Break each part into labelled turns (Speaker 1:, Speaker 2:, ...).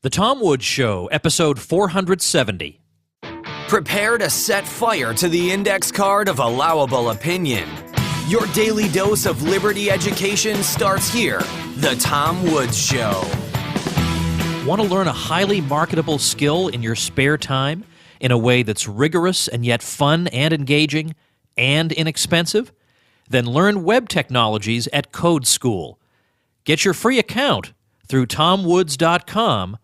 Speaker 1: The Tom Woods Show, episode 470.
Speaker 2: Prepare to set fire to the index card of allowable opinion. Your daily dose of liberty education starts here. The Tom Woods Show.
Speaker 1: Want to learn a highly marketable skill in your spare time in a way that's rigorous and yet fun and engaging and inexpensive? Then learn web technologies at Code School. Get your free account through tomwoods.com/code.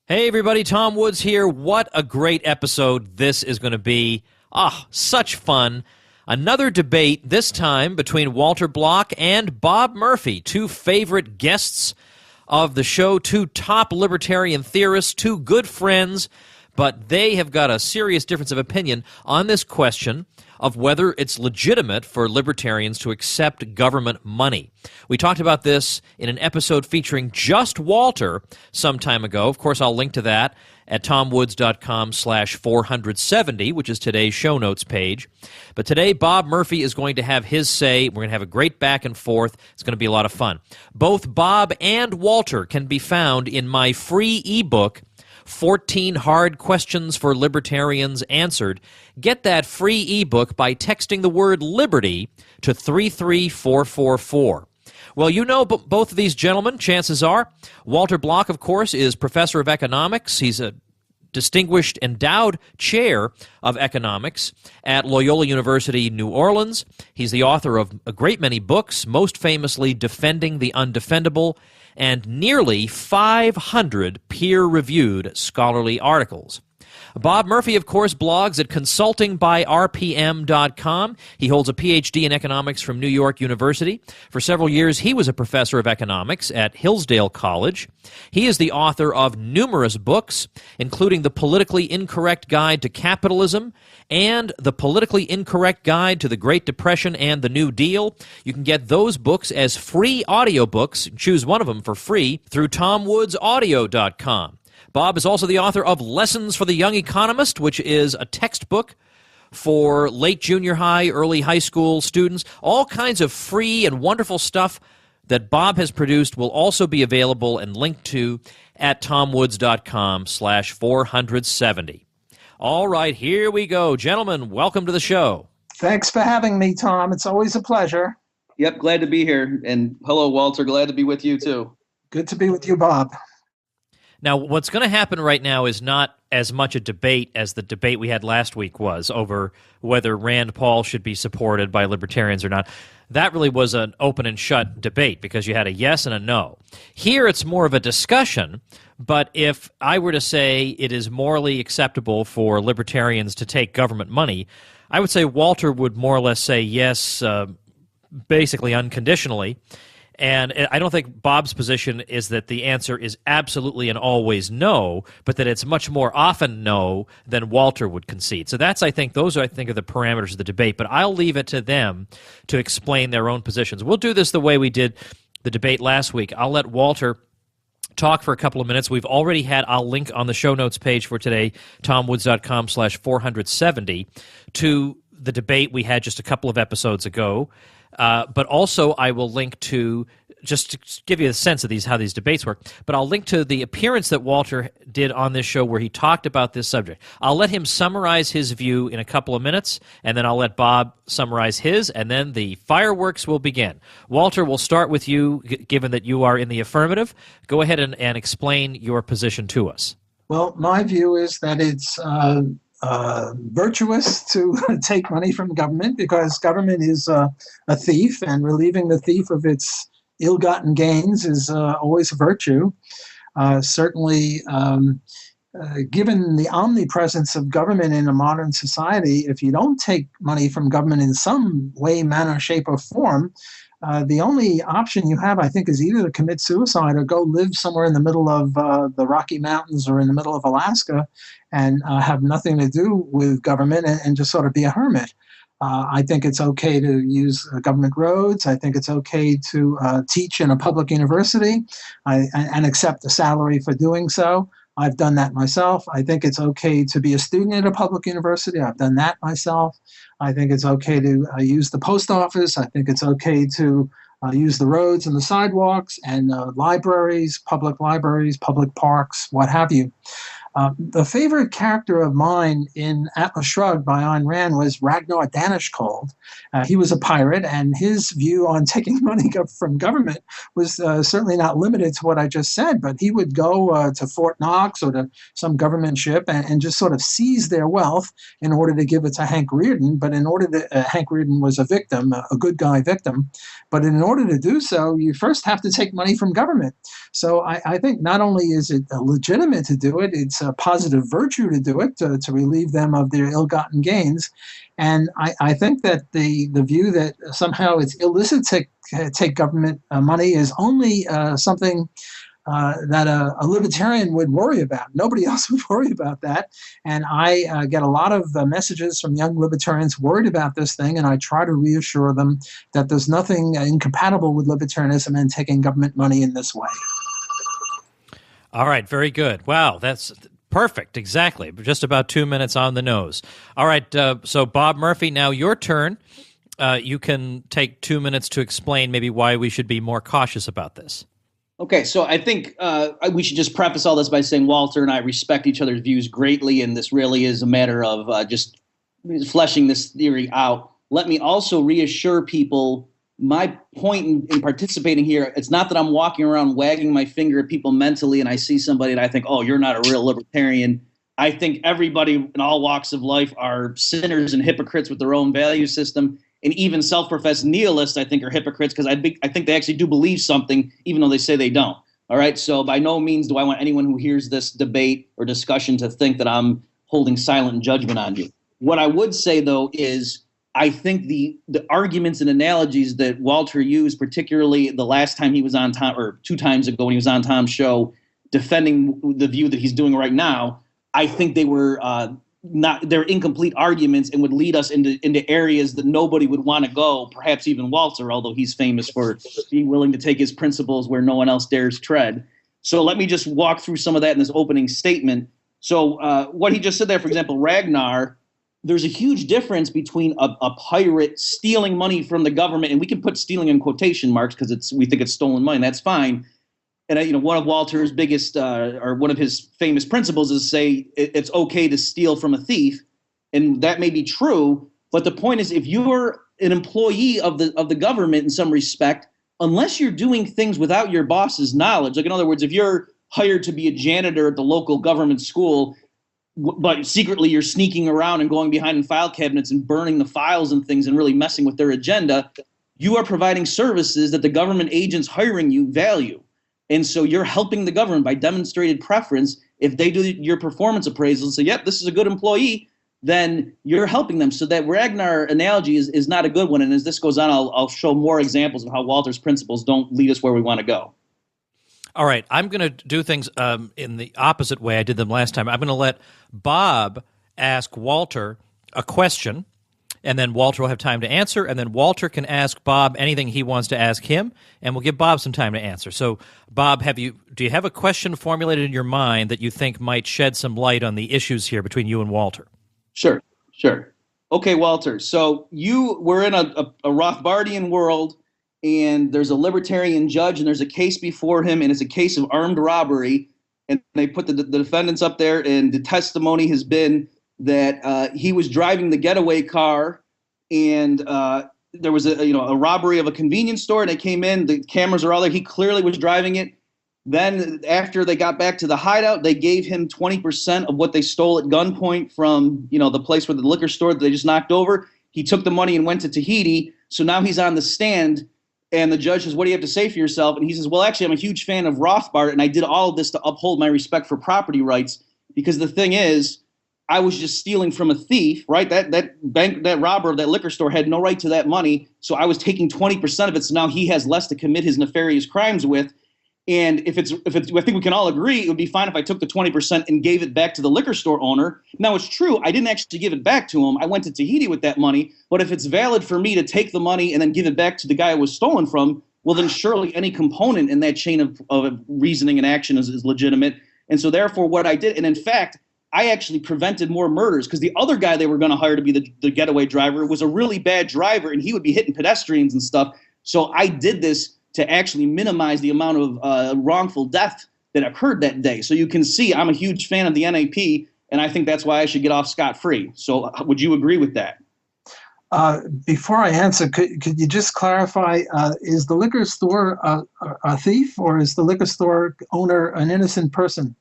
Speaker 1: Hey everybody, Tom Woods here. What a great episode this is going to be. Such fun. Another debate, this time between Walter Block and Bob Murphy, two favorite guests of the show, two top libertarian theorists, two good friends, but they have got a serious difference of opinion on this question of whether it's legitimate for libertarians to accept government money. We talked about this in an episode featuring just Walter some time ago. Of course, I'll link to that at tomwoods.com/470, which is today's show notes page. But today, Bob Murphy is going to have his say. We're going to have a great back and forth. It's going to be a lot of fun. Both Bob and Walter can be found in my free ebook, 14 Hard Questions for Libertarians Answered. Get that free ebook by texting the word liberty to 33444. Well, you know both of these gentlemen, chances are. Walter Block, of course, is professor of economics. He's a distinguished endowed chair of economics at Loyola University, New Orleans. He's the author of a great many books, most famously Defending the Undefendable, and nearly 500 peer-reviewed scholarly articles. Bob Murphy, of course, blogs at consultingbyrpm.com. He holds a Ph.D. in economics from New York University. For several years, he was a professor of economics at Hillsdale College. He is the author of numerous books, including The Politically Incorrect Guide to Capitalism and The Politically Incorrect Guide to the Great Depression and the New Deal. You can get those books as free audiobooks. Choose one of them for free through tomwoodsaudio.com. Bob is also the author of Lessons for the Young Economist, which is a textbook for late junior high, early high school students. All kinds of free and wonderful stuff that Bob has produced will also be available and linked to at tomwoods.com/470. All right, here we go. Gentlemen, welcome to the show.
Speaker 3: Thanks for having me, Tom. It's always a pleasure.
Speaker 4: Yep, glad to be here. And hello, Walter. Glad to be with you, too.
Speaker 3: Good to be with you, Bob.
Speaker 1: Now, what's going to happen right now is not as much a debate as the debate we had last week was over whether Rand Paul should be supported by libertarians or not. That really was an open and shut debate because you had a yes and a no. Here it's more of a discussion, but if I were to say it is morally acceptable for libertarians to take government money, I would say Walter would more or less say yes, basically unconditionally. And I don't think Bob's position is that the answer is absolutely and always no, but that it's much more often no than Walter would concede. So those are the parameters of the debate, but I'll leave it to them to explain their own positions. We'll do this the way we did the debate last week. I'll let Walter talk for a couple of minutes. We've already I'll link on the show notes page for today, tomwoods.com/470, to the debate we had just a couple of episodes ago. But also I will link to, just to give you a sense of how these debates work, but I'll link to the appearance that Walter did on this show where he talked about this subject. I'll let him summarize his view in a couple of minutes, and then I'll let Bob summarize his, and then the fireworks will begin. Walter, we'll start with you, given that you are in the affirmative. Go ahead and explain your position to us.
Speaker 3: Well, my view is that it's virtuous to take money from government because government is a thief, and relieving the thief of its ill-gotten gains is always a virtue. Certainly, given the omnipresence of government in a modern society, if you don't take money from government in some way, manner, shape, or form, the only option you have, I think, is either to commit suicide or go live somewhere in the middle of the Rocky Mountains or in the middle of Alaska and have nothing to do with government and just sort of be a hermit. I think it's okay to use government roads. I think it's okay to teach in a public university and accept a salary for doing so. I've done that myself. I think it's okay to be a student at a public university. I've done that myself. I think it's okay to use the post office. I think it's okay to use the roads and the sidewalks and libraries, public parks, what have you. The favorite character of mine in Atlas Shrugged by Ayn Rand was Ragnar Danishkold. He was a pirate, and his view on taking money from government was certainly not limited to what I just said, but he would go to Fort Knox or to some government ship and just sort of seize their wealth in order to give it to Hank Rearden. But in order to, Hank Rearden was a victim, a good guy victim. But in order to do so, you first have to take money from government. So I think not only is it legitimate to do it, it's a positive virtue to do it, to relieve them of their ill-gotten gains. And I think that the view that somehow it's illicit to take government money is only something that a libertarian would worry about. Nobody else would worry about that. And I get a lot of messages from young libertarians worried about this thing, and I try to reassure them that there's nothing incompatible with libertarianism and taking government money in this way.
Speaker 1: All right, very good. Wow, that's perfect, exactly. Just about 2 minutes on the nose. All right, so Bob Murphy, now your turn. You can take 2 minutes to explain maybe why we should be more cautious about this.
Speaker 4: Okay, so I think we should just preface all this by saying Walter and I respect each other's views greatly, and this really is a matter of just fleshing this theory out. Let me also reassure people my point in participating here, it's not that I'm walking around wagging my finger at people mentally and I see somebody and I think, oh, you're not a real libertarian. I think everybody in all walks of life are sinners and hypocrites with their own value system. And even self-professed nihilists, I think, are hypocrites because I think they actually do believe something, even though they say they don't. All right. So by no means do I want anyone who hears this debate or discussion to think that I'm holding silent judgment on you. What I would say, though, is I think the arguments and analogies that Walter used, particularly the last time he was on Tom, or 2 times ago when he was on Tom's show, defending the view that he's doing right now, I think they were they're incomplete arguments and would lead us into areas that nobody would want to go, perhaps even Walter, although he's famous for being willing to take his principles where no one else dares tread. So let me just walk through some of that in this opening statement. So what he just said there, for example, Ragnar, there's a huge difference between a pirate stealing money from the government, and we can put stealing in quotation marks because we think it's stolen money. That's fine. And one of Walter's biggest or one of his famous principles is say it's okay to steal from a thief, and that may be true. But the point is, if you're an employee of the government in some respect, unless you're doing things without your boss's knowledge, like in other words, if you're hired to be a janitor at the local government school, but secretly you're sneaking around and going behind in file cabinets and burning the files and things and really messing with their agenda, you are providing services that the government agents hiring you value. And so you're helping the government by demonstrated preference. If they do your performance appraisal and say, yep, this is a good employee, then you're helping them. So that Ragnar analogy is not a good one. And as this goes on, I'll show more examples of how Walter's principles don't lead us where we want to go.
Speaker 1: All right, I'm going to do things in the opposite way I did them last time. I'm going to let Bob ask Walter a question, and then Walter will have time to answer, and then Walter can ask Bob anything he wants to ask him, and we'll give Bob some time to answer. So, Bob, do you have a question formulated in your mind that you think might shed some light on the issues here between you and Walter?
Speaker 4: Sure. Okay, Walter, so you were in a Rothbardian world, and there's a libertarian judge, and there's a case before him, and it's a case of armed robbery, and they put the defendants up there, and the testimony has been that he was driving the getaway car, and there was a robbery of a convenience store, and they came in, the cameras are all there, he clearly was driving it. Then after they got back to the hideout, they gave him 20% of what they stole at gunpoint from the place where the liquor store that they just knocked over. He took the money and went to Tahiti, so now he's on the stand. And the judge says, what do you have to say for yourself? And he says, well, actually, I'm a huge fan of Rothbard, and I did all of this to uphold my respect for property rights, because the thing is, I was just stealing from a thief, right? That robber of that liquor store had no right to that money, so I was taking 20% of it, so now he has less to commit his nefarious crimes with. And if it's, I think we can all agree, it would be fine if I took the 20% and gave it back to the liquor store owner. Now, it's true, I didn't actually give it back to him. I went to Tahiti with that money. But if it's valid for me to take the money and then give it back to the guy it was stolen from, well, then surely any component in that chain of reasoning and action is legitimate. And so therefore what I did, and in fact, I actually prevented more murders because the other guy they were going to hire to be the getaway driver was a really bad driver, and he would be hitting pedestrians and stuff. So I did this to actually minimize the amount of wrongful death that occurred that day. So you can see I'm a huge fan of the NAP, and I think that's why I should get off scot-free. So would you agree with that?
Speaker 3: Before I answer, could you just clarify, is the liquor store a thief, or is the liquor store owner an innocent person?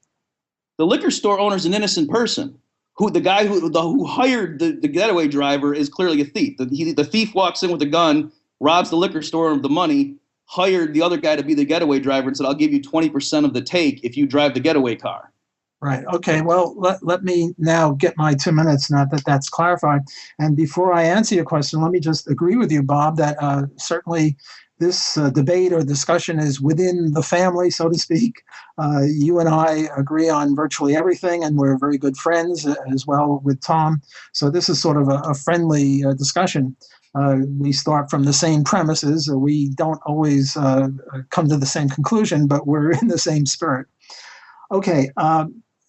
Speaker 4: The liquor store owner is an innocent person. The guy who hired the getaway driver is clearly a thief. The thief walks in with a gun, robs the liquor store of the money, hired the other guy to be the getaway driver and said, I'll give you 20% of the take if you drive the getaway car.
Speaker 3: Right. Okay. Well, let me now get my 2 minutes, now that that's clarified. And before I answer your question, let me just agree with you, Bob, that certainly this debate or discussion is within the family, so to speak. You and I agree on virtually everything, and we're very good friends as well with Tom. So this is sort of a friendly discussion. We start from the same premises. We don't always come to the same conclusion, but we're in the same spirit. Okay.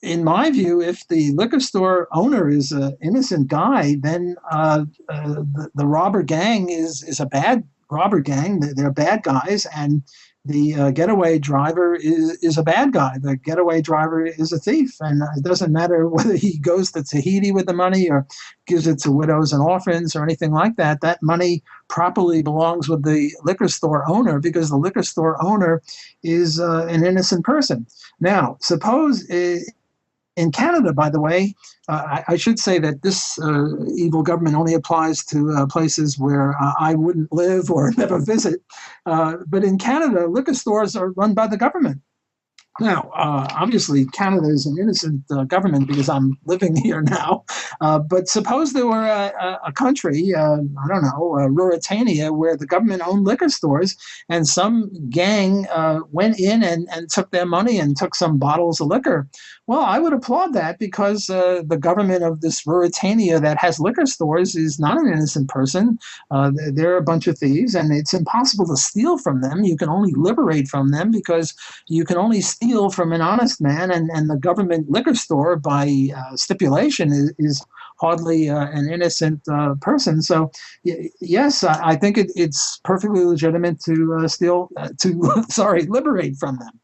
Speaker 3: In my view, if the liquor store owner is an innocent guy, then the robber gang is a bad robber gang. They're bad guys, and the getaway driver is a bad guy. The getaway driver is a thief, and it doesn't matter whether he goes to Tahiti with the money or gives it to widows and orphans or anything like that. That money properly belongs with the liquor store owner, because the liquor store owner is an innocent person. Now, suppose in Canada, by the way, I should say that this evil government only applies to places where I wouldn't live or never visit. But in Canada, liquor stores are run by the government. Now, obviously, Canada is an innocent government because I'm living here now. But suppose there were a country, I don't know, Ruritania, where the government owned liquor stores, and some gang went in and took their money and took some bottles of liquor. Well, I would applaud that, because the government of this Ruritania that has liquor stores is not an innocent person. They're a bunch of thieves, and it's impossible to steal from them. You can only liberate from them, because you can only steal from an honest man, and the government liquor store, by stipulation, is hardly an innocent person. So, yes, I think it's perfectly legitimate to liberate from them.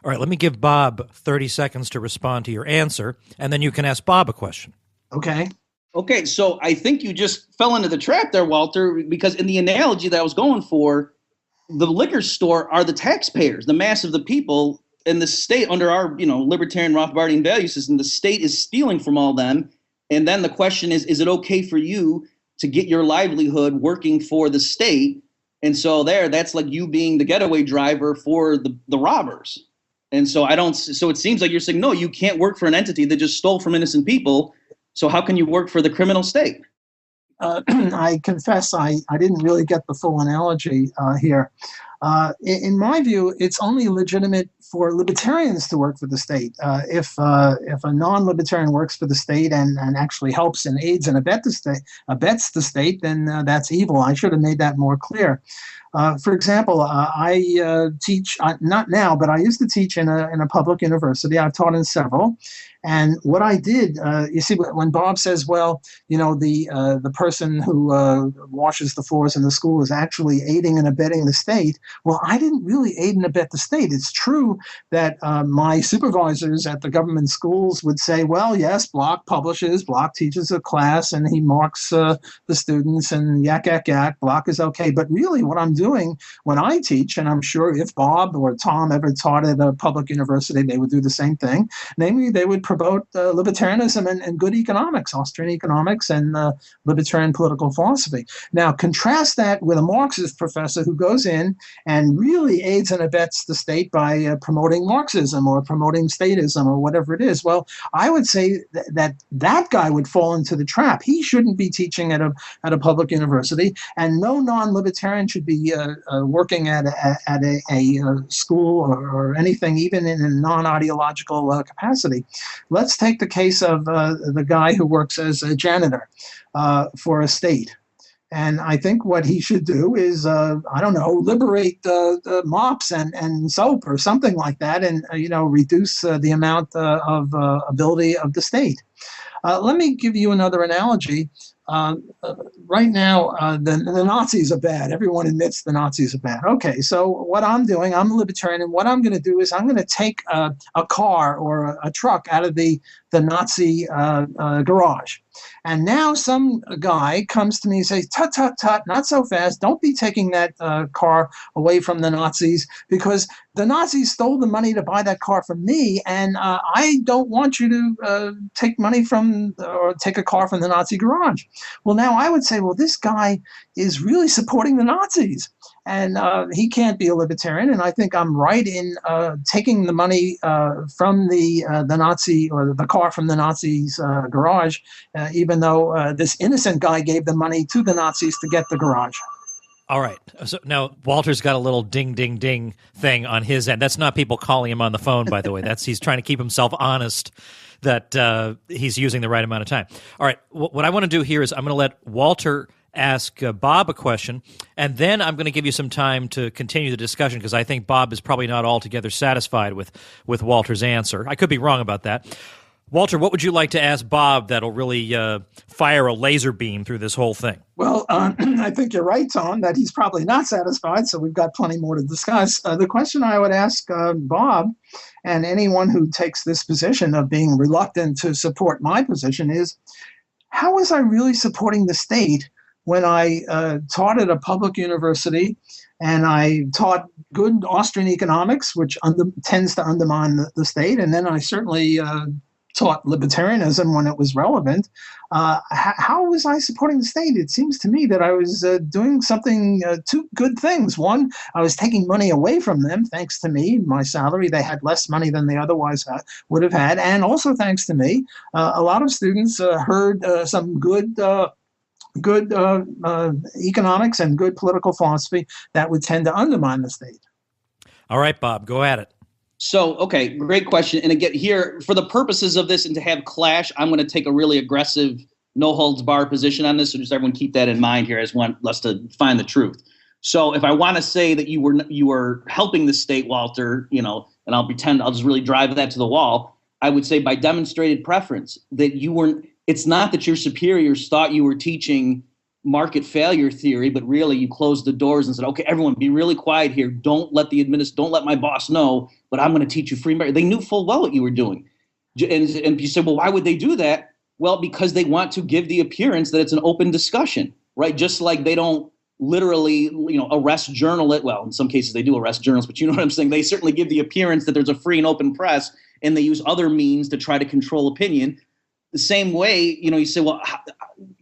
Speaker 5: All right, let me give Bob 30 seconds to respond to your answer, and then you can ask Bob a question.
Speaker 3: Okay.
Speaker 4: Okay, so I think you just fell into the trap there, Walter, because in the analogy that I was going for, the liquor store are the taxpayers, the mass of the people, and the state, under our libertarian Rothbardian value system, the state is stealing from all them. And then the question is it okay for you to get your livelihood working for the state? And so that's like you being the getaway driver for the robbers. And so so it seems like you're saying, no, you can't work for an entity that just stole from innocent people. So how can you work for the criminal state?
Speaker 3: I confess I didn't really get the full analogy here. In my view, it's only legitimate for libertarians to work for the state. If a non-libertarian works for the state and actually helps and aids and abets the state, then that's evil. I should have made that more clear. For example, I teach, not now, but I used to teach in a public university. I've taught in several. And what I did, you see, when Bob says, well, the person who washes the floors in the school is actually aiding and abetting the state. Well, I didn't really aid and abet the state. It's true that my supervisors at the government schools would say, well, yes, Block publishes, Block teaches a class, and he marks the students, and yak, yak, yak, Block is okay. But really what I'm doing when I teach, and I'm sure if Bob or Tom ever taught at a public university, they would do the same thing. Namely, they would promote libertarianism and good economics, Austrian economics, and libertarian political philosophy. Now, contrast that with a Marxist professor who goes in and really aids and abets the state by promoting Marxism or promoting statism or whatever it is. Well, I would say that guy would fall into the trap. He shouldn't be teaching at a public university, and no non-libertarian should be working at a school or anything, even in a non-ideological capacity. Let's take the case of the guy who works as a janitor for a state. And I think what he should do is, I don't know, liberate the mops and soap or something like that, and reduce the amount of ability of the state. Let me give you another analogy. right now, the Nazis are bad. Everyone admits the Nazis are bad. Okay, so what I'm doing, I'm a libertarian, and what I'm going to do is I'm going to take a car or a truck out of the Nazi garage. And now some guy comes to me and says, tut, tut, tut, not so fast. Don't be taking that car away from the Nazis, because the Nazis stole the money to buy that car from me, and I don't want you to take money from or take a car from the Nazi garage. Well, now I would say, well, this guy is really supporting the Nazis, and he can't be a libertarian. And I think I'm right in taking the money from the Nazi, or the car from the Nazis' garage, even though this innocent guy gave the money to the Nazis to get the garage.
Speaker 1: All right. So now Walter's got a little ding, ding, ding thing on his end. That's not people calling him on the phone, by the way. He's trying to keep himself honest that he's using the right amount of time. All right. What I want to do here is I'm going to let Walter ask Bob a question, and then I'm going to give you some time to continue the discussion, because I think Bob is probably not altogether satisfied with Walter's answer. I could be wrong about that. Walter, what would you like to ask Bob that'll really fire a laser beam through this whole thing?
Speaker 3: Well, I think you're right, Tom, that he's probably not satisfied, so we've got plenty more to discuss. The question I would ask Bob, and anyone who takes this position of being reluctant to support my position, is, how was I really supporting the state when I taught at a public university and I taught good Austrian economics, which tends to undermine the state, and then I certainly taught libertarianism when it was relevant? How was I supporting the state? It seems to me that I was doing two good things. One, I was taking money away from them. Thanks to me, my salary, they had less money than they otherwise would have had. And also thanks to me, a lot of students heard some good economics and good political philosophy that would tend to undermine the state.
Speaker 1: All right, Bob, go at it.
Speaker 4: So, okay, great question. And again, here, for the purposes of this and to have clash, I'm going to take a really aggressive, no-holds-barred position on this. So just everyone keep that in mind here. I just want us to find the truth. So if I want to say that you were helping the state, Walter, and I'll just really drive that to the wall, I would say by demonstrated preference that you weren't. It's not that your superiors thought you were teaching market failure theory, but really you closed the doors and said, okay, everyone be really quiet here. Don't let my boss know, but I'm going to teach you free market. They knew full well what you were doing. And you said, well, why would they do that? Well, because they want to give the appearance that it's an open discussion, right? Just like they don't literally, arrest journalists. Well, in some cases they do arrest journalists, but you know what I'm saying? They certainly give the appearance that there's a free and open press, and they use other means to try to control opinion. The same way, you say, well,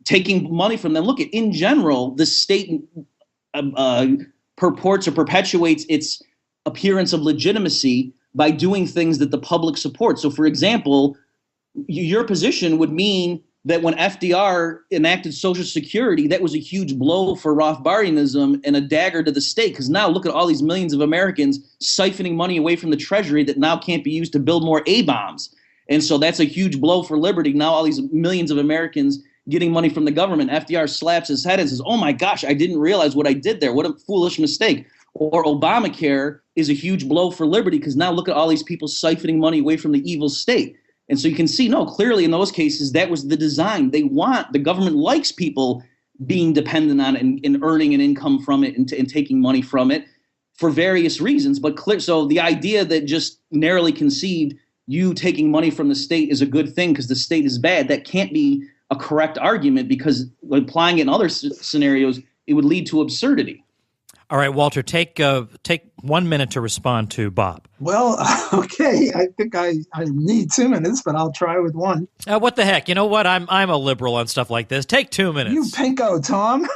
Speaker 4: taking money from them. Look, in general, the state purports or perpetuates its appearance of legitimacy by doing things that the public supports. So, for example, your position would mean that when FDR enacted Social Security, that was a huge blow for Rothbardianism and a dagger to the state, because now look at all these millions of Americans siphoning money away from the Treasury that now can't be used to build more A-bombs. And so that's a huge blow for liberty. Now all these millions of Americans getting money from the government. FDR slaps his head and says, oh my gosh, I didn't realize what I did there. What a foolish mistake. Or Obamacare is a huge blow for liberty, because now look at all these people siphoning money away from the evil state. And so you can see, no, clearly in those cases, that was the design. The government likes people being dependent on it and earning an income from it and taking money from it for various reasons. But so the idea that just narrowly conceived you taking money from the state is a good thing because the state is bad, that can't be a correct argument, because applying it in other scenarios, it would lead to absurdity.
Speaker 1: All right, Walter, take 1 minute to respond to Bob.
Speaker 3: Well, okay, I think I need 2 minutes, but I'll try with one.
Speaker 1: What the heck? You know what? I'm a liberal on stuff like this. Take 2 minutes.
Speaker 3: You pinko, Tom.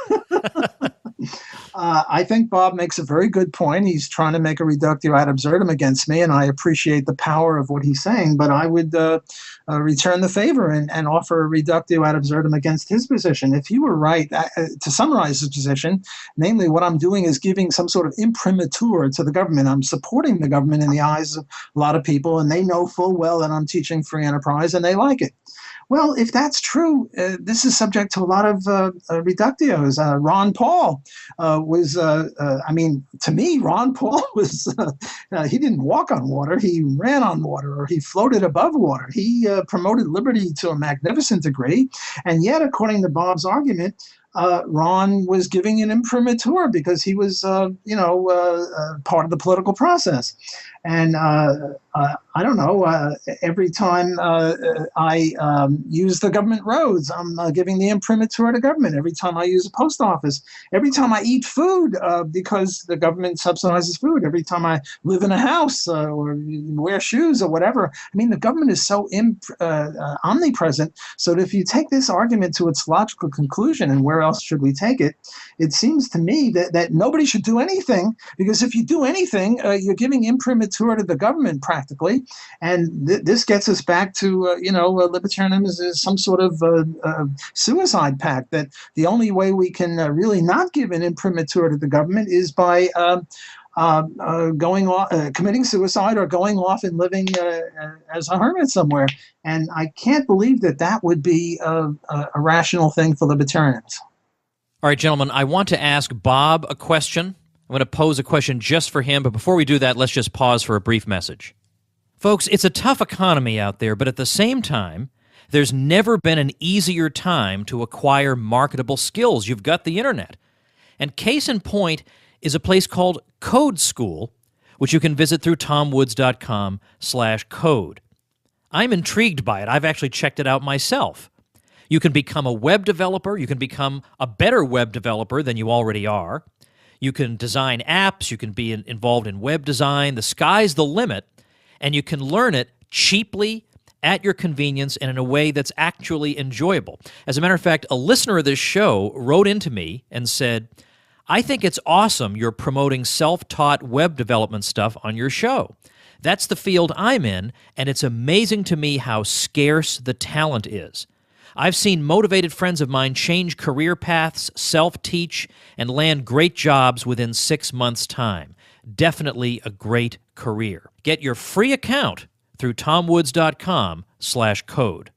Speaker 3: I think Bob makes a very good point. He's trying to make a reductio ad absurdum against me, and I appreciate the power of what he's saying, but I would return the favor and offer a reductio ad absurdum against his position. If he were right, to summarize his position, namely what I'm doing is giving some sort of imprimatur to the government. I'm supporting the government in the eyes of a lot of people, and they know full well that I'm teaching free enterprise, and they like it. Well, if that's true, this is subject to a lot of reductios. Ron Paul I mean, to me, Ron Paul was, he didn't walk on water, he ran on water, or he floated above water. He promoted liberty to a magnificent degree. And yet, according to Bob's argument, Ron was giving an imprimatur because he was, part of the political process. And I don't know, every time I use the government roads, I'm giving the imprimatur to government. Every time I use a post office, every time I eat food because the government subsidizes food, every time I live in a house or wear shoes or whatever. I mean, the government is so omnipresent. So that if you take this argument to its logical conclusion, and where else should we take it? It seems to me that nobody should do anything, because if you do anything, you're giving imprimatur to the government practically. And this gets us back to, libertarianism is some sort of suicide pact, that the only way we can really not give an imprimatur to the government is by going off, committing suicide, or going off and living as a hermit somewhere. And I can't believe that would be a rational thing for libertarians.
Speaker 1: All right, gentlemen, I want to ask Bob a question. I'm going to pose a question just for him, but before we do that, let's just pause for a brief message. Folks, it's a tough economy out there, but at the same time, there's never been an easier time to acquire marketable skills. You've got the internet. And case in point is a place called Code School, which you can visit through tomwoods.com/code. I'm intrigued by it. I've actually checked it out myself. You can become a web developer. You can become a better web developer than you already are. You can design apps. You can be involved in web design. The sky's the limit, and you can learn it cheaply, at your convenience, and in a way that's actually enjoyable. As a matter of fact, a listener of this show wrote into me and said, I think it's awesome you're promoting self-taught web development stuff on your show. That's the field I'm in, and it's amazing to me how scarce the talent is. I've seen motivated friends of mine change career paths, self-teach, and land great jobs within 6 months' time. Definitely a great career. Get your free account through tomwoods.com/code.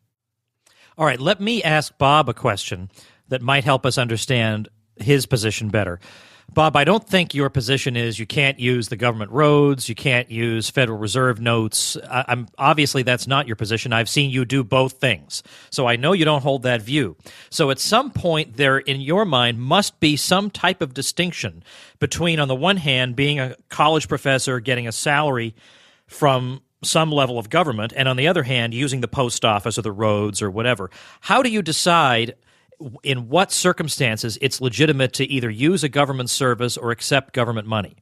Speaker 1: All right, let me ask Bob a question that might help us understand his position better. Bob, I don't think your position is you can't use the government roads, you can't use Federal Reserve notes. Obviously, that's not your position. I've seen you do both things. So I know you don't hold that view. So at some point there, in your mind, must be some type of distinction between, on the one hand, being a college professor, getting a salary from some level of government, and on the other hand, using the post office or the roads or whatever. How do you decide in what circumstances it's legitimate to either use a government service or accept government money?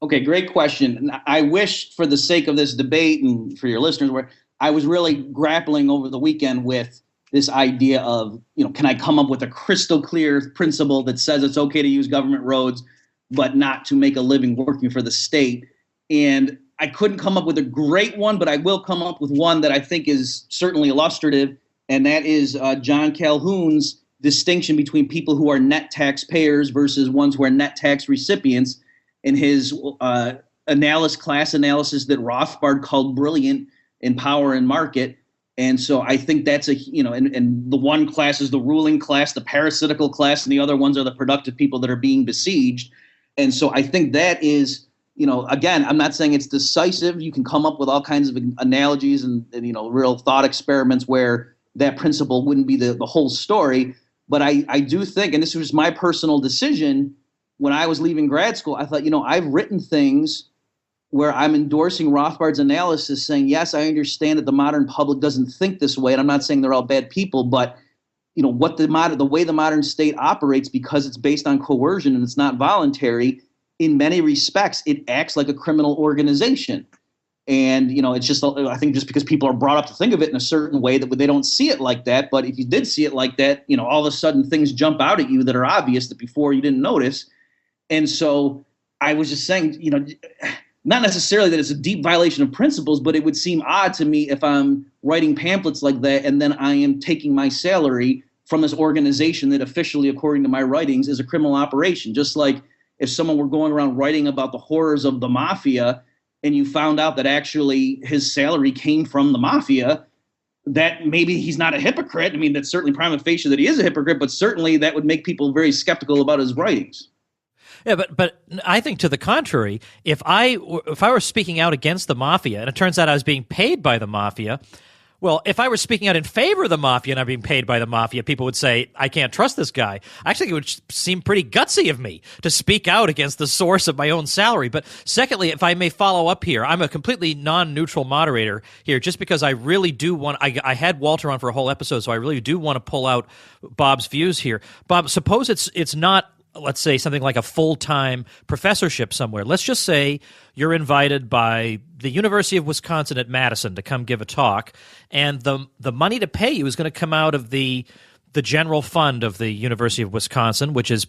Speaker 4: Okay, great question. I wish, for the sake of this debate and for your listeners, where I was really grappling over the weekend with this idea of, can I come up with a crystal clear principle that says it's okay to use government roads, but not to make a living working for the state? And I couldn't come up with a great one, but I will come up with one that I think is certainly illustrative, and that is John Calhoun's distinction between people who are net taxpayers versus ones who are net tax recipients, in his class analysis that Rothbard called brilliant in Power and Market. And so I think that's and the one class is the ruling class, the parasitical class, and the other ones are the productive people that are being besieged. And so I think that is, again, I'm not saying it's decisive. You can come up with all kinds of analogies and real thought experiments where that principle wouldn't be the whole story. But I do think, and this was my personal decision, when I was leaving grad school, I thought, I've written things where I'm endorsing Rothbard's analysis, saying, yes, I understand that the modern public doesn't think this way, and I'm not saying they're all bad people, but what the way the modern state operates, because it's based on coercion and it's not voluntary, in many respects, it acts like a criminal organization. And, it's just, I think just because people are brought up to think of it in a certain way that they don't see it like that. But if you did see it like that, all of a sudden things jump out at you that are obvious that before you didn't notice. And so I was just saying, not necessarily that it's a deep violation of principles, but it would seem odd to me if I'm writing pamphlets like that and then I am taking my salary from this organization that officially, according to my writings, is a criminal operation. Just like if someone were going around writing about the horrors of the mafia, and you found out that actually his salary came from the mafia, that maybe he's not a hypocrite. I mean, that's certainly prima facie that he is a hypocrite, but certainly that would make people very skeptical about his writings.
Speaker 1: Yeah, but I think to the contrary, if I were speaking out against the mafia, and it turns out I was being paid by the mafia, well, if I were speaking out in favor of the mafia and I'm being paid by the mafia, people would say, I can't trust this guy. I actually think it would seem pretty gutsy of me to speak out against the source of my own salary. But secondly, if I may follow up here, I'm a completely non-neutral moderator here just because I really do want – I had Walter on for a whole episode, so I really do want to pull out Bob's views here. Bob, suppose it's not – let's say something like a full-time professorship somewhere. Let's just say you're invited by the University of Wisconsin at Madison to come give a talk, and the money to pay you is going to come out of the general fund of the University of Wisconsin, which is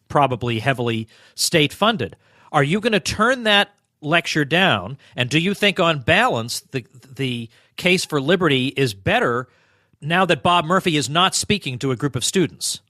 Speaker 1: probably heavily state-funded. Are you going to turn that lecture down, and do you think on balance the case for liberty is better now that Bob Murphy is not speaking to a group of students?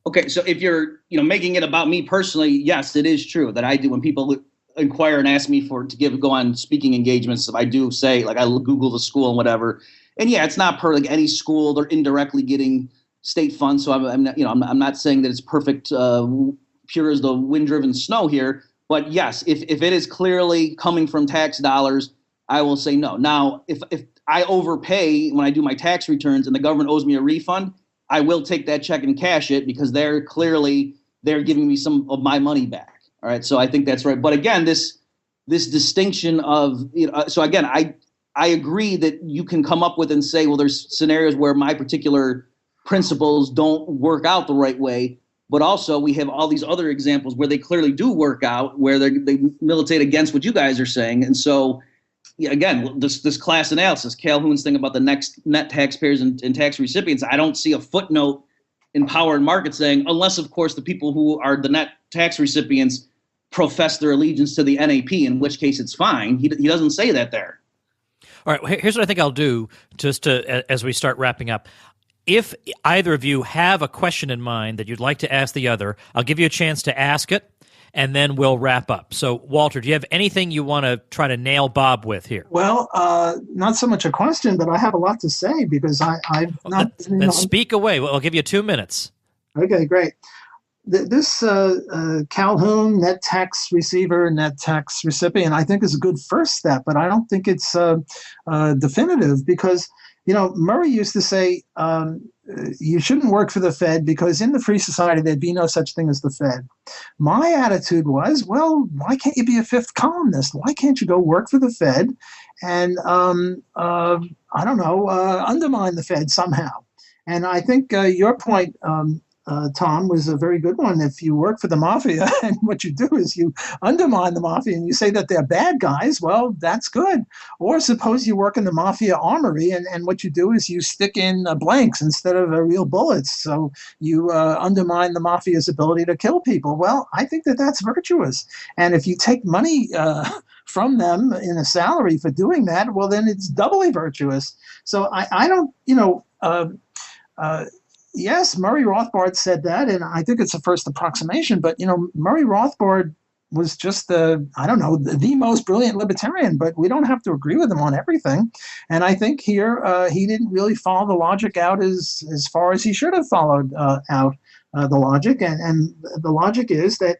Speaker 4: Okay, so if you're, making it about me personally, yes, it is true that I do. When people inquire and ask me to go on speaking engagements, I do say, like, I Google the school and whatever. And yeah, it's not per like any school; they're indirectly getting state funds. So I'm not saying that it's perfect, pure as the wind-driven snow here. But yes, if it is clearly coming from tax dollars, I will say no. Now, if I overpay when I do my tax returns and the government owes me a refund, I will take that check and cash it because they're giving me some of my money back. All right. So I think that's right. But again, this distinction of, so again, I agree that you can come up with and say, well, there's scenarios where my particular principles don't work out the right way. But also we have all these other examples where they clearly do work out, where they militate against what you guys are saying. And so, again, this class analysis, Calhoun's thing about the next net taxpayers and tax recipients, I don't see a footnote in Power and Market saying, unless, of course, the people who are the net tax recipients profess their allegiance to the NAP, in which case it's fine. He doesn't say that there.
Speaker 1: All right, here's what I think I'll do just as we start wrapping up. If either of you have a question in mind that you'd like to ask the other, I'll give you a chance to ask it, and then we'll wrap up. So, Walter, do you have anything you want to try to nail Bob with here?
Speaker 3: Well, not so much a question, but I have a lot to say because I've not.
Speaker 1: Then speak away. I'll give you 2 minutes.
Speaker 3: Okay, great. This Calhoun net tax receiver, net tax recipient, I think is a good first step, but I don't think it's definitive because, Murray used to say you shouldn't work for the Fed because in the free society there'd be no such thing as the Fed. My attitude was, well, why can't you be a fifth columnist? Why can't you go work for the Fed and, undermine the Fed somehow? And I think your point, Tom, was a very good one. If you work for the mafia and what you do is you undermine the mafia and you say that they're bad guys, well, that's good. Or suppose you work in the mafia armory and what you do is you stick in blanks instead of real bullets. So you undermine the mafia's ability to kill people. Well, I think that that's virtuous. And if you take money from them in a salary for doing that, well, then it's doubly virtuous. So I don't, yes, Murray Rothbard said that, and I think it's a first approximation. But Murray Rothbard was just the most brilliant libertarian. But we don't have to agree with him on everything. And I think here he didn't really follow the logic out as far as he should have followed out the logic. And the logic is that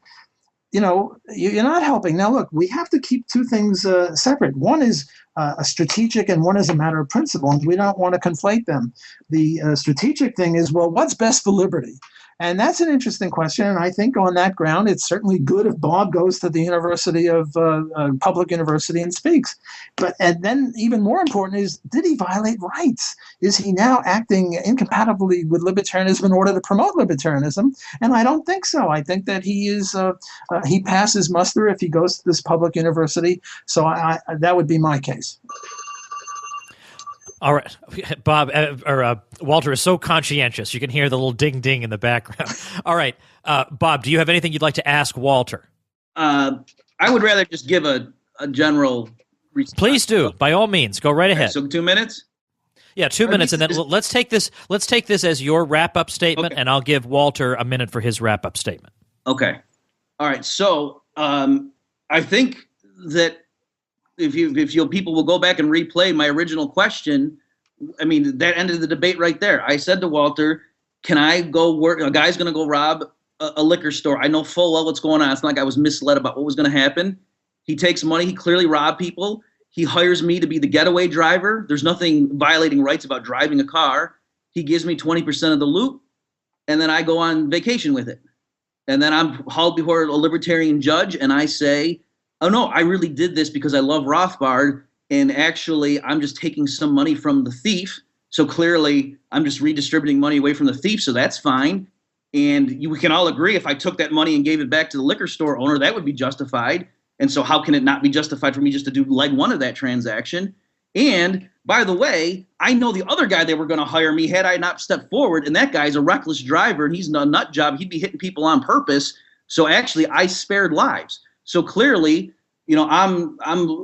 Speaker 3: you're not helping. Now, look, we have to keep two things separate. One is a strategic and one is a matter of principle, and we don't want to conflate them. The strategic thing is, well, what's best for liberty? And that's an interesting question. And I think on that ground, it's certainly good if Bob goes to the public university and speaks. And then even more important is, did he violate rights? Is he now acting incompatibly with libertarianism in order to promote libertarianism? And I don't think so. I think that he passes muster if he goes to this public university. So that would be my case.
Speaker 1: All right, Bob Walter is so conscientious. You can hear the little ding ding in the background. All right, Bob, do you have anything you'd like to ask Walter?
Speaker 4: I would rather just give a general response.
Speaker 1: Please do, by all means, go right ahead.
Speaker 4: So 2 minutes.
Speaker 1: Yeah, 2 minutes, and then let's take this as your wrap up statement, okay. And I'll give Walter a minute for his wrap up statement.
Speaker 4: Okay. All right. So I think that. If people will go back and replay my original question, I mean, that ended the debate right there. I said to Walter, can I go work? A guy's going to go rob a liquor store. I know full well what's going on. It's not like I was misled about what was going to happen. He takes money. He clearly robbed people. He hires me to be the getaway driver. There's nothing violating rights about driving a car. He gives me 20% of the loot, and then I go on vacation with it. And then I'm hauled before a libertarian judge, and I say, oh, no, I really did this because I love Rothbard, and actually I'm just taking some money from the thief. So clearly I'm just redistributing money away from the thief, so that's fine. And we can all agree if I took that money and gave it back to the liquor store owner, that would be justified. And so how can it not be justified for me just to do leg one of that transaction? And by the way, I know the other guy they were going to hire me had I not stepped forward, and that guy's a reckless driver, and he's a nut job. He'd be hitting people on purpose. So actually, I spared lives. So clearly, I'm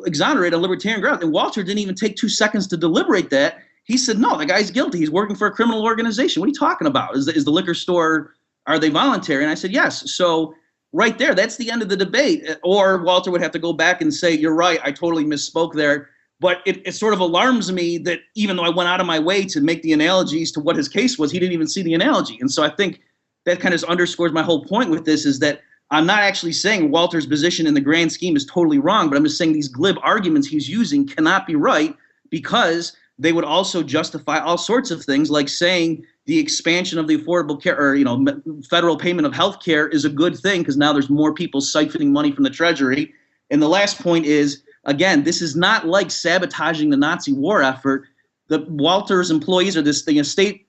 Speaker 4: exonerated on libertarian grounds. And Walter didn't even take 2 seconds to deliberate that. He said, no, the guy's guilty. He's working for a criminal organization. What are you talking about? Is the liquor store, are they voluntary? And I said, yes. So right there, that's the end of the debate. Or Walter would have to go back and say, you're right, I totally misspoke there. But it sort of alarms me that even though I went out of my way to make the analogies to what his case was, he didn't even see the analogy. And so I think that kind of underscores my whole point with this, is that I'm not actually saying Walter's position in the grand scheme is totally wrong, but I'm just saying these glib arguments he's using cannot be right, because they would also justify all sorts of things, like saying the expansion of the Affordable Care, or federal payment of health care, is a good thing because now there's more people siphoning money from the Treasury. And the last point is, again, this is not like sabotaging the Nazi war effort. The Walter's employees or the state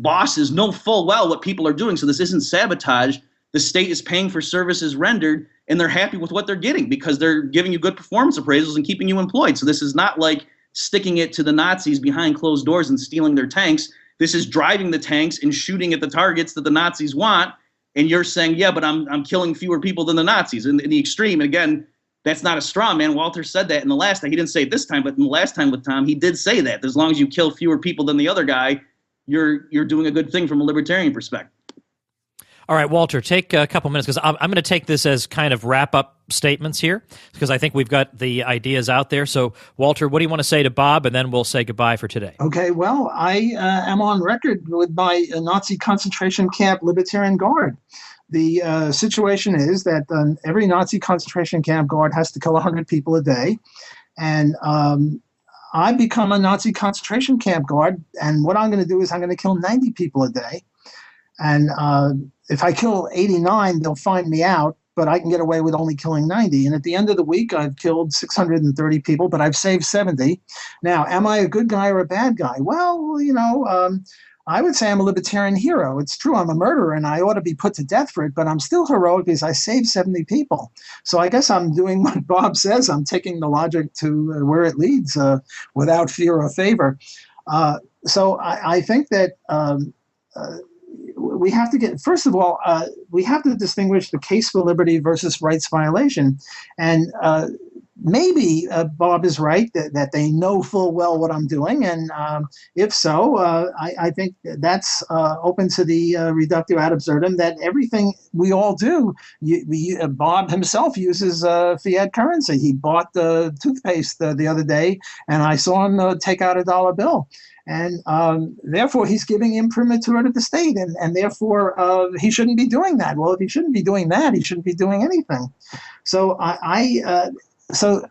Speaker 4: bosses know full well what people are doing, so this isn't sabotage. The state is paying for services rendered, and they're happy with what they're getting because they're giving you good performance appraisals and keeping you employed. So this is not like sticking it to the Nazis behind closed doors and stealing their tanks. This is driving the tanks and shooting at the targets that the Nazis want. And you're saying, yeah, but I'm killing fewer people than the Nazis in the extreme. And again, that's not a straw man. Walter said that in the last time. He didn't say it this time, but in the last time with Tom, he did say that. As long as you kill fewer people than the other guy, you're doing a good thing from a libertarian perspective.
Speaker 1: All right, Walter, take a couple minutes, because I'm going to take this as kind of wrap-up statements here, because I think we've got the ideas out there. So, Walter, what do you want to say to Bob, and then we'll say goodbye for today.
Speaker 3: Okay, well, I am on record with my Nazi concentration camp Libertarian Guard. The situation is that every Nazi concentration camp guard has to kill 100 people a day, and I become a Nazi concentration camp guard, and what I'm going to do is I'm going to kill 90 people a day. And if I kill 89, they'll find me out, but I can get away with only killing 90. And at the end of the week, I've killed 630 people, but I've saved 70. Now, am I a good guy or a bad guy? Well, I would say I'm a libertarian hero. It's true, I'm a murderer, and I ought to be put to death for it, but I'm still heroic because I saved 70 people. So I guess I'm doing what Bob says. I'm taking the logic to where it leads without fear or favor. So I think that we have to get, first of all, we have to distinguish the case for liberty versus rights violation. And maybe Bob is right that they know full well what I'm doing. And if so, I think that's open to the reductio ad absurdum, that everything we all do, Bob himself uses fiat currency. He bought the toothpaste the other day, and I saw him take out a dollar bill. And therefore, he's giving imprimatur to the state, and therefore he shouldn't be doing that. Well, if he shouldn't be doing that, he shouldn't be doing anything. So I also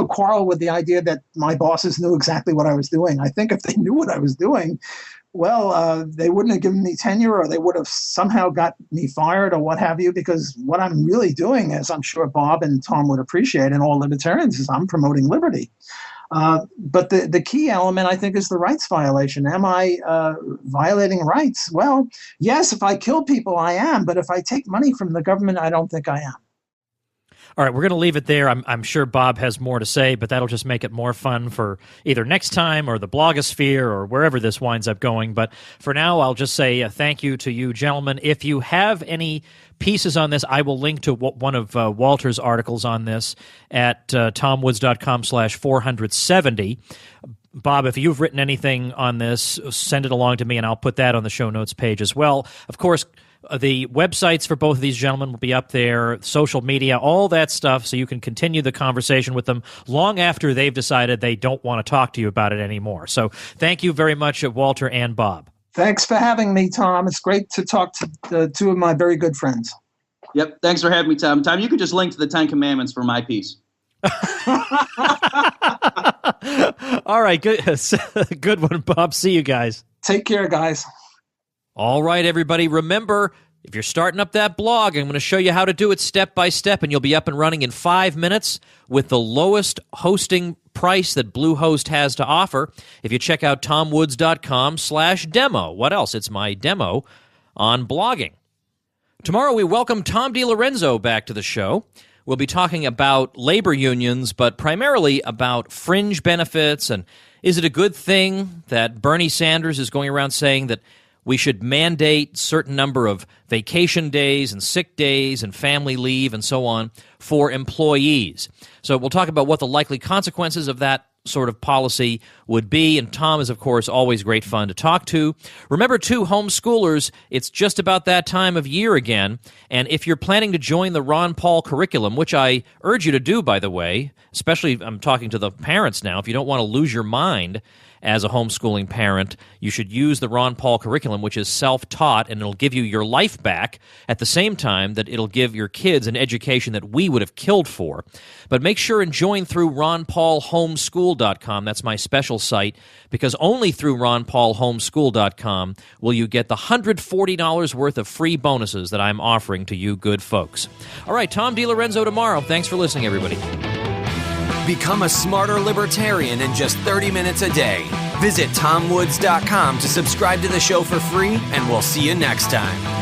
Speaker 3: quarrel with the idea that my bosses knew exactly what I was doing. I think if they knew what I was doing, well, they wouldn't have given me tenure, or they would have somehow got me fired or what have you, because what I'm really doing, as I'm sure Bob and Tom would appreciate, and all libertarians, is I'm promoting liberty. But the key element, I think, is the rights violation. Am I violating rights? Well, yes, if I kill people, I am. But if I take money from the government, I don't think I am.
Speaker 1: All right, we're going to leave it there. I'm sure Bob has more to say, but that'll just make it more fun for either next time or the blogosphere or wherever this winds up going. But for now, I'll just say thank you to you, gentlemen. If you have any pieces on this, I will link to one of Walter's articles on this at tomwoods.com/470. Bob, if you've written anything on this, send it along to me, and I'll put that on the show notes page as well. Of course, the websites for both of these gentlemen will be up there, social media, all that stuff, so you can continue the conversation with them long after they've decided they don't want to talk to you about it anymore. So thank you very much, Walter and Bob.
Speaker 3: Thanks for having me, Tom. It's great to talk to two of my very good friends.
Speaker 4: Yep. Thanks for having me, Tom. Tom, you could just link to the 10 Commandments for my piece.
Speaker 1: All right, good, good one, Bob. See you guys.
Speaker 3: Take care, guys.
Speaker 1: All right, everybody. Remember, if you're starting up that blog, I'm going to show you how to do it step by step, and you'll be up and running in 5 minutes with the lowest hosting price that Bluehost has to offer. If you check out tomwoods.com/demo. What else? It's my demo on blogging. Tomorrow, we welcome Tom DiLorenzo back to the show. We'll be talking about labor unions, but primarily about fringe benefits, and is it a good thing that Bernie Sanders is going around saying that we should mandate certain number of vacation days and sick days and family leave and so on for employees. So we'll talk about what the likely consequences of that sort of policy would be, and Tom is, of course, always great fun to talk to. Remember, too, homeschoolers, it's just about that time of year again, and if you're planning to join the Ron Paul curriculum, which I urge you to do, by the way, especially I'm talking to the parents now, if you don't want to lose your mind as a homeschooling parent, you should use the Ron Paul curriculum, which is self-taught, and it'll give you your life back at the same time that it'll give your kids an education that we would have killed for. But make sure and join through ronpaulhomeschool.com. That's my special site, because only through ronpaulhomeschool.com will you get the $140 worth of free bonuses that I'm offering to you good folks. All right, Tom DiLorenzo tomorrow. Thanks for listening, everybody.
Speaker 2: Become a smarter libertarian in just 30 minutes a day. Visit tomwoods.com to subscribe to the show for free, and we'll see you next time.